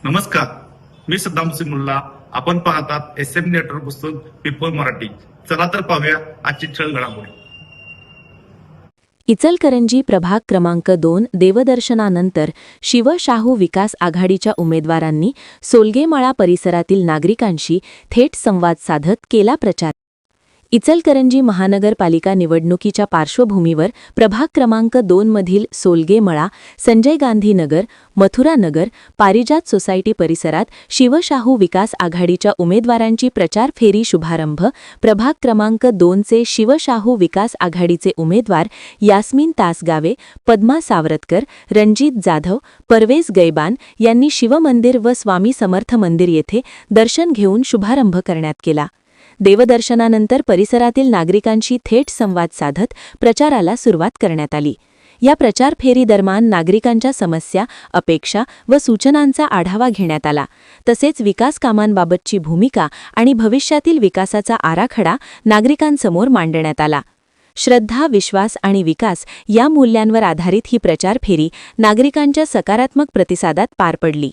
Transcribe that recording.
नमस्कार, मी सद्दाम सिंग मुल्ला. आपण पाहतात SM नेटवर्क पुस्तक पीपल मराठी. चला तर पाहूया आजची ठळक घडामोडी. इचलकरंजी प्रभाग क्रमांक 2 देवदर्शनानंतर शिवशाहू विकास आघाडीच्या उमेदवारांनी सोलगेमाळा परिसरातील नागरिकांशी थेट संवाद साधत केला प्रचार. इचलकरंजी महानगरपालिका निवडणुकीच्या पार्श्वभूमीवर प्रभाग क्रमांक 2 मधील सोलगेमळा, संजय गांधी नगर, मथुरा नगर, पारिजात सोसायटी परिसरात शिवशाहू विकास आघाडीच्या उमेदवारांची प्रचार फेरी शुभारंभ. प्रभाग क्रमांक 2चे शिवशाहू विकास आघाडीचे उमेदवार यास्मीन तासगावे, पद्मा सावरतकर, रणजित जाधव, परवेज गैबान यांनी शिवमंदिर व स्वामी समर्थ मंदिर येथे दर्शन घेऊन शुभारंभ करण्यात केला. देवदर्शनानंतर परिसरातील नागरिकांशी थेट संवाद साधत प्रचाराला सुरुवात करण्यात आली. या प्रचार फेरीदरम्यान नागरिकांच्या समस्या, अपेक्षा व सूचनांचा आढावा घेण्यात आला. तसेच विकास कामांबाबतची भूमिका आणि भविष्यातील विकासाचा आराखडा नागरिकांसमोर मांडण्यात आला. श्रद्धा, विश्वास आणि विकास या मूल्यांवर आधारित ही प्रचार फेरी नागरिकांच्या सकारात्मक प्रतिसादात पार पडली.